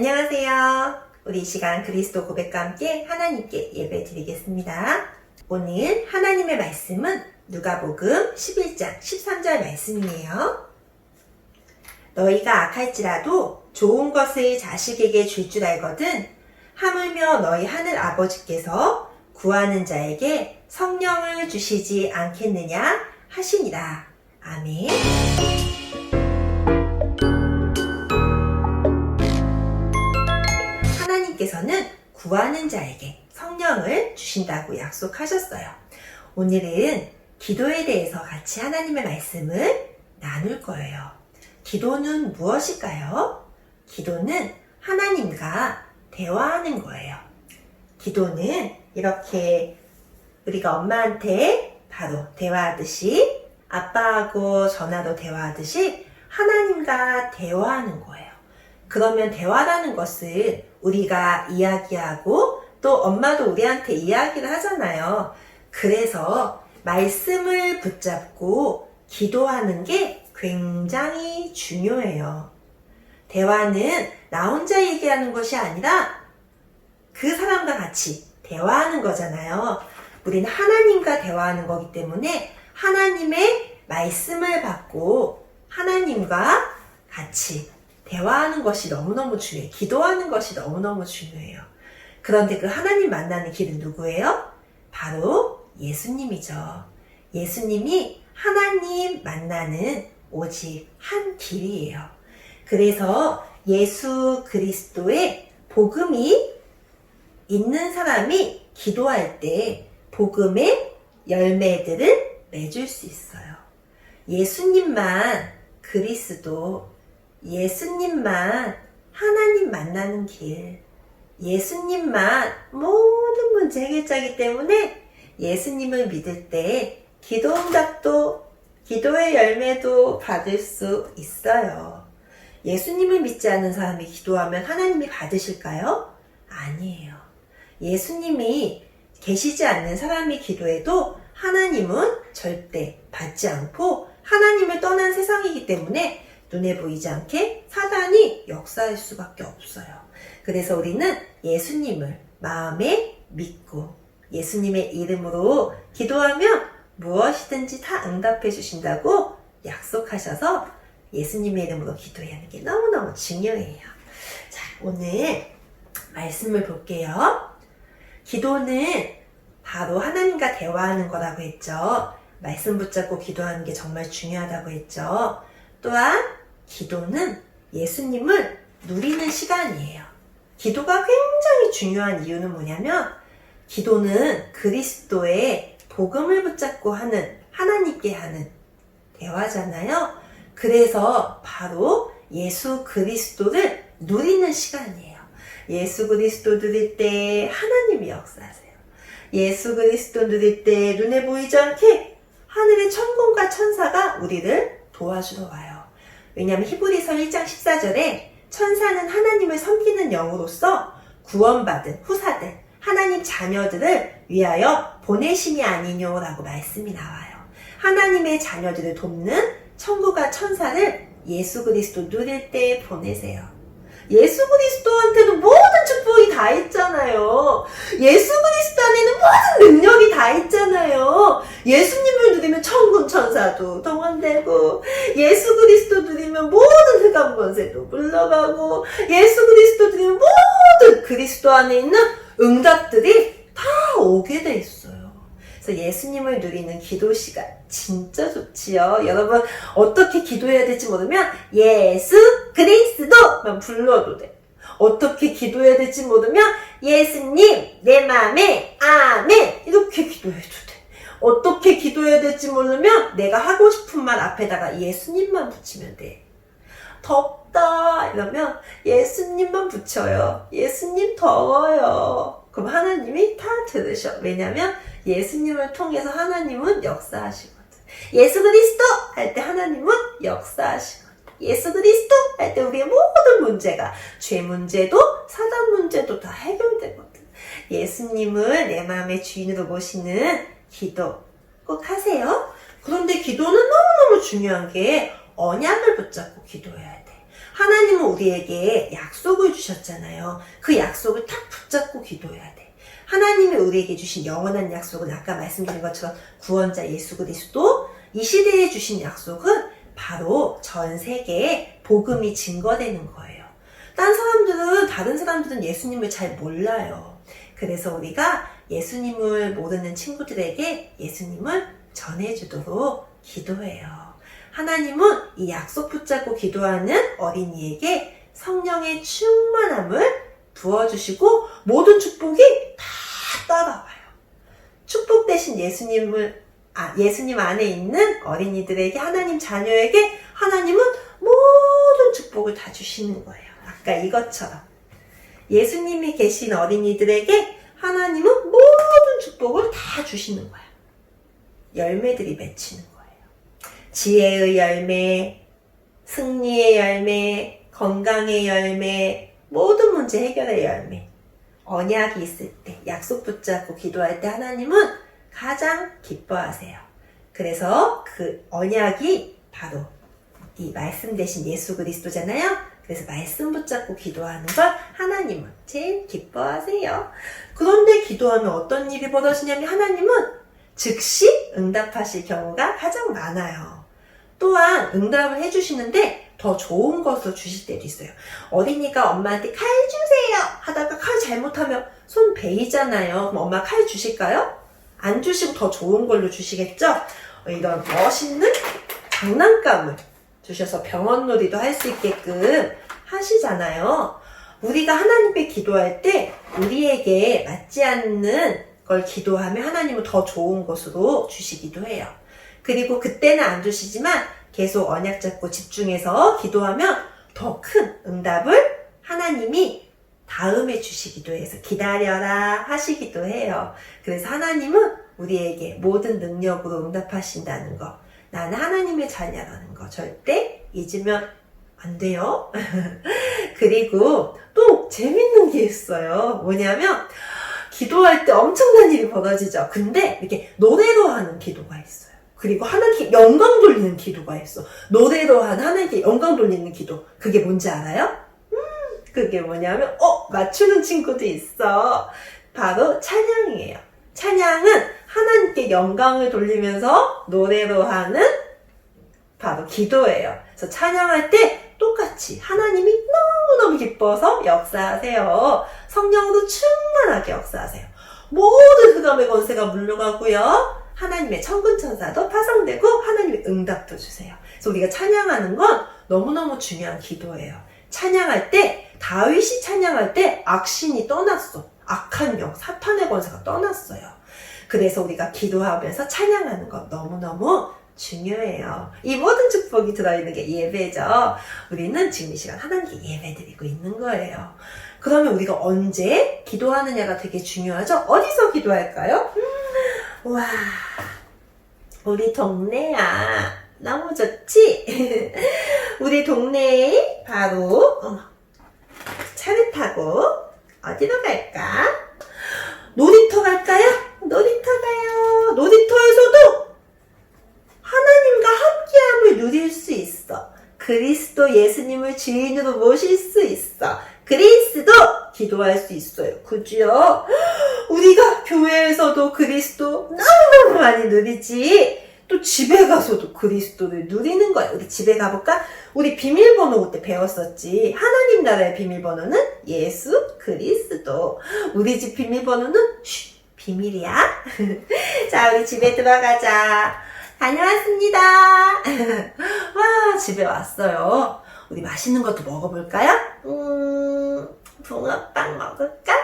안녕하세요. 우리 이 시간 그리스도 고백과 함께 하나님께 예배 드리겠습니다. 오늘 하나님의 말씀은 누가복음 11장 13절 말씀이에요. 너희가 악할지라도 좋은 것을 자식에게 줄 줄 알거든 하물며 너희 하늘 아버지께서 구하는 자에게 성령을 주시지 않겠느냐 하시니라. 아멘. 하나님께서는 구하는 자에게 성령을 주신다고 약속하셨어요. 오늘은 기도에 대해서 같이 하나님의 말씀을 나눌 거예요. 기도는 무엇일까요? 기도는 하나님과 대화하는 거예요. 기도는 이렇게 우리가 엄마한테 바로 대화하듯이, 아빠하고 전화로 대화하듯이 하나님과 대화하는 거예요. 그러면 대화라는 것은 우리가 이야기하고 또 엄마도 우리한테 이야기를 하잖아요. 그래서 말씀을 붙잡고 기도하는 게 굉장히 중요해요. 대화는 나 혼자 얘기하는 것이 아니라 그 사람과 같이 대화하는 거잖아요. 우리는 하나님과 대화하는 거기 때문에 하나님의 말씀을 받고 하나님과 같이 대화하는 것이 너무너무 중요해요. 기도하는 것이 너무너무 중요해요. 그런데 그 하나님 만나는 길은 누구예요? 바로 예수님이죠. 예수님이 하나님 만나는 오직 한 길이에요. 그래서 예수 그리스도의 복음이 있는 사람이 기도할 때 복음의 열매들을 맺을 수 있어요. 예수님만 그리스도, 예수님만 하나님 만나는 길, 예수님만 모든 문제 해결자이기 때문에 예수님을 믿을 때 기도 응답도, 기도의 열매도 받을 수 있어요. 예수님을 믿지 않는 사람이 기도하면 하나님이 받으실까요? 아니에요. 예수님이 계시지 않는 사람이 기도해도 하나님은 절대 받지 않고 하나님을 떠난 세상이기 때문에 눈에 보이지 않게 사단이 역사할 수밖에 없어요. 그래서 우리는 예수님을 마음에 믿고 예수님의 이름으로 기도하면 무엇이든지 다 응답해 주신다고 약속하셔서 예수님의 이름으로 기도해야 하는 게 너무너무 중요해요. 자, 오늘 말씀을 볼게요. 기도는 바로 하나님과 대화하는 거라고 했죠. 말씀 붙잡고 기도하는 게 정말 중요하다고 했죠. 또한 기도는 예수님을 누리는 시간이에요. 기도가 굉장히 중요한 이유는 뭐냐면 기도는 그리스도의 복음을 붙잡고 하는, 하나님께 하는 대화잖아요. 그래서 바로 예수 그리스도를 누리는 시간이에요. 예수 그리스도 누릴 때 하나님이 역사하세요. 예수 그리스도 누릴 때 눈에 보이지 않게 하늘의 천군과 천사가 우리를 도와주러 와요. 왜냐하면 히브리서 1장 14절에 천사는 하나님을 섬기는 영으로서 구원받은 후사들, 하나님 자녀들을 위하여 보내심이 아니뇨라고 말씀이 나와요. 하나님의 자녀들을 돕는 천구가 천사를 예수 그리스도 누릴 때 보내세요. 예수 그리스도한테는 모든 축복이 다 있잖아요. 예수 그리스도 안에는 모든 능력이 다 있잖아요. 예수님을 누리면 천군 천사도 동원되고, 예수 그리스도 누리면 모든 흑암 권세도 물러가고, 예수 그리스도 누리면 모든 그리스도 안에 있는 응답들이 다 오게 돼 있어요. 그래서 예수님을 누리는 기도 시간 진짜 좋지요. 여러분 어떻게 기도해야 될지 모르면 예수 그리스도만 불러도 돼. 어떻게 기도해야 될지 모르면 예수님 내 맘에 아멘 이렇게 기도해도 돼. 어떻게 기도해야 될지 모르면 내가 하고 싶은 말 앞에다가 예수님만 붙이면 돼. 덥다 이러면 예수님만 붙여요. 예수님 더워요. 그럼 하나님이 다 들으셔. 왜냐면 예수님을 통해서 하나님은 역사하시거든. 예수 그리스도 할 때 하나님은 역사하시거든. 예수 그리스도 할 때 우리의 모든 문제가, 죄 문제도 사단 문제도 다 해결되거든. 예수님을 내 마음의 주인으로 모시는 기도 꼭 하세요. 그런데 기도는 너무너무 중요한 게 언약을 붙잡고 기도해야 돼. 하나님은 우리에게 약속을 주셨잖아요. 그 약속을 탁 붙잡고 기도해야 돼. 하나님이 우리에게 주신 영원한 약속은 아까 말씀드린 것처럼 구원자 예수 그리스도, 이 시대에 주신 약속은 바로 전 세계에 복음이 증거되는 거예요. 다른 사람들은 예수님을 잘 몰라요. 그래서 우리가 예수님을 모르는 친구들에게 예수님을 전해주도록 기도해요. 하나님은 이 약속 붙잡고 기도하는 어린이에게 성령의 충만함을 부어주시고 모든 축복이 다 따라와요. 축복 대신 예수님 안에 있는 어린이들에게, 하나님 자녀에게 하나님은 모든 축복을 다 주시는 거예요. 아까 이것처럼 예수님이 계신 어린이들에게 하나님은 모든 축복을 다 주시는 거예요. 열매들이 맺히는 거예요. 지혜의 열매, 승리의 열매, 건강의 열매, 모든 문제 해결의 열매. 언약이 있을 때, 약속 붙잡고 기도할 때 하나님은 가장 기뻐하세요. 그래서 그 언약이 바로 이 말씀 대신 예수 그리스도잖아요. 그래서 말씀 붙잡고 기도하는 걸 하나님은 제일 기뻐하세요. 그런데 기도하면 어떤 일이 벌어지냐면 하나님은 즉시 응답하실 경우가 가장 많아요. 또한 응답을 해주시는데 더 좋은 것을 주실 때도 있어요. 어린이가 엄마한테 칼 주세요 하다가 칼 잘못하면 손 베이잖아요. 그럼 엄마 칼 주실까요? 안 주시고 더 좋은 걸로 주시겠죠? 이런 멋있는 장난감을 주셔서 병원놀이도 할 수 있게끔 하시잖아요. 우리가 하나님께 기도할 때 우리에게 맞지 않는 걸 기도하면 하나님은 더 좋은 것으로 주시기도 해요. 그리고 그때는 안 주시지만 계속 언약 잡고 집중해서 기도하면 더 큰 응답을 하나님이 다음에 주시기도 해서 기다려라 하시기도 해요. 그래서 하나님은 우리에게 모든 능력으로 응답하신다는 거, 나는 하나님의 자녀라는 거 절대 잊으면 안 돼요. 그리고 또 재밌는 게 있어요. 뭐냐면 기도할 때 엄청난 일이 벌어지죠. 근데 이렇게 노래로 하는 기도가 있어요. 그리고 하나님께 영광 돌리는 기도가 있어. 노래로 하나님께 영광 돌리는 기도. 그게 뭔지 알아요? 그게 뭐냐면 맞추는 친구도 있어. 바로 찬양이에요. 찬양은 하나님께 영광을 돌리면서 노래로 하는 바로 기도예요. 그래서 찬양할 때 똑같이 하나님이 너무너무 기뻐서 역사하세요. 성령으로 충만하게 역사하세요. 모든 흑암의 권세가 물러가고요. 하나님의 천군천사도 파송되고 하나님의 응답도 주세요. 그래서 우리가 찬양하는 건 너무너무 중요한 기도예요. 찬양할 때, 다윗이 찬양할 때 악신이 떠났어. 악한 영, 사탄의 권세가 떠났어요. 그래서 우리가 기도하면서 찬양하는 건 너무너무 중요해요. 이 모든 축복이 들어있는 게 예배죠. 우리는 지금 이 시간 하나님께 예배드리고 있는 거예요. 그러면 우리가 언제 기도하느냐가 되게 중요하죠? 어디서 기도할까요? 와, 우리 동네야. 너무 좋지? 우리 동네에 바로 차를 타고 어디로 갈까? 놀이터 갈까요? 놀이터 가요. 놀이터에서도 하나님과 함께함을 누릴 수 있어. 그리스도 예수님을 주인으로 모실 수 있어. 그리스도 기도할 수 있어요. 그죠? 우리가 교회에서도 그리스도 너무너무 많이 누리지. 또 집에 가서도 그리스도를 누리는 거야. 우리 집에 가볼까? 우리 비밀번호 그때 배웠었지. 하나님 나라의 비밀번호는 예수 그리스도. 우리 집 비밀번호는 비밀이야. 자, 우리 집에 들어가자. 다녀왔습니다. 와, 집에 왔어요. 우리 맛있는 것도 먹어볼까요? 붕어빵 먹을까?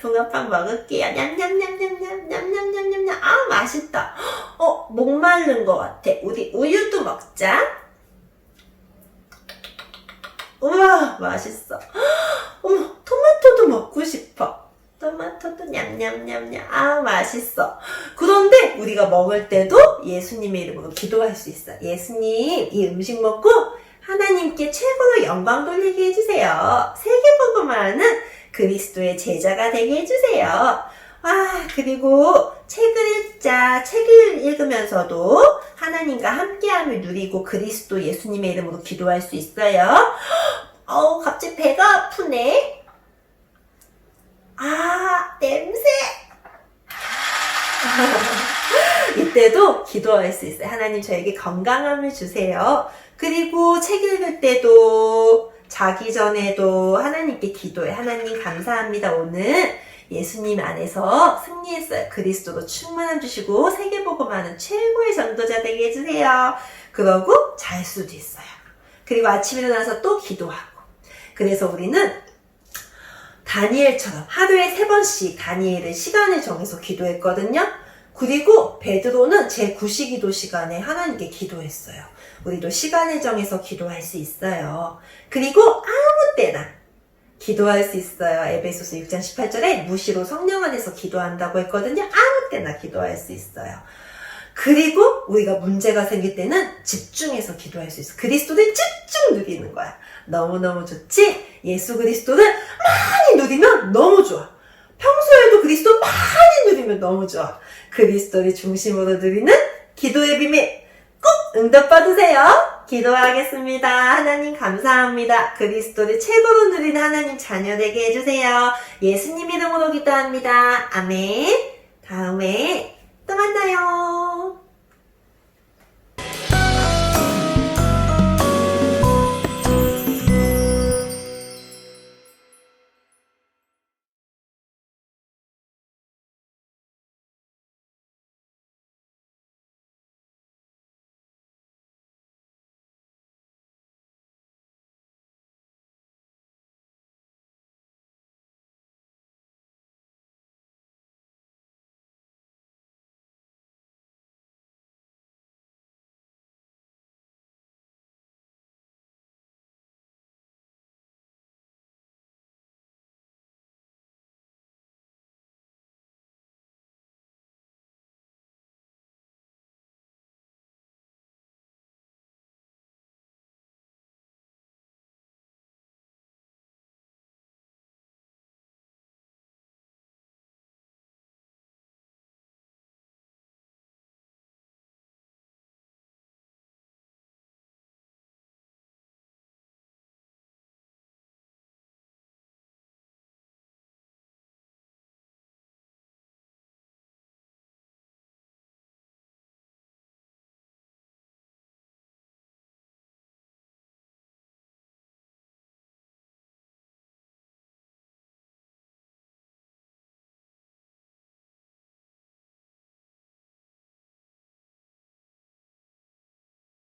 붕어빵 먹을게요. 냠냠냠냠냠냠냠냠냠. 아, 맛있다. 목마른 것 같아. 우리 우유도 먹자. 우와, 맛있어. 어머, 토마토도 먹고 싶어. 토마토도 냠냠냠냠. 아, 맛있어. 그런데 우리가 먹을 때도 예수님의 이름으로 기도할 수 있어. 예수님, 이 음식 먹고 하나님께 최고로 영광 돌리게 해주세요. 세계복음화하는 그리스도의 제자가 되게 해주세요. 그리고 책을 읽자. 책을 읽으면서도 하나님과 함께함을 누리고 그리스도 예수님의 이름으로 기도할 수 있어요. 갑자기 배가 아프네. 냄새. 이때도 기도할 수 있어요. 하나님 저에게 건강함을 주세요. 그리고 책 읽을 때도 자기 전에도 하나님께 기도해. 하나님 감사합니다. 오늘 예수님 안에서 승리했어요. 그리스도로 충만함 주시고 세계복음하는 최고의 전도자 되게 해주세요. 그러고 잘 수도 있어요. 그리고 아침에 일어나서 또 기도하고. 그래서 우리는 다니엘처럼 하루에 3번씩 다니엘의 시간을 정해서 기도했거든요. 그리고 베드로는 제9시기도 시간에 하나님께 기도했어요. 우리도 시간을 정해서 기도할 수 있어요. 그리고 아무 때나 기도할 수 있어요. 에베소서 6장 18절에 무시로 성령 안에서 기도한다고 했거든요. 아무 때나 기도할 수 있어요. 그리고 우리가 문제가 생길 때는 집중해서 기도할 수 있어. 그리스도를 집중 누리는 거야. 너무너무 좋지? 예수 그리스도를 많이 누리면 너무 좋아. 평소에도 그리스도 많이 누리면 너무 좋아. 그리스도를 중심으로 누리는 기도의 비밀 꼭 응답받으세요. 기도하겠습니다. 하나님 감사합니다. 그리스도를 최고로 누리는 하나님 자녀 되게 해주세요. 예수님 이름으로 기도합니다. 아멘. 다음에 또 만나요.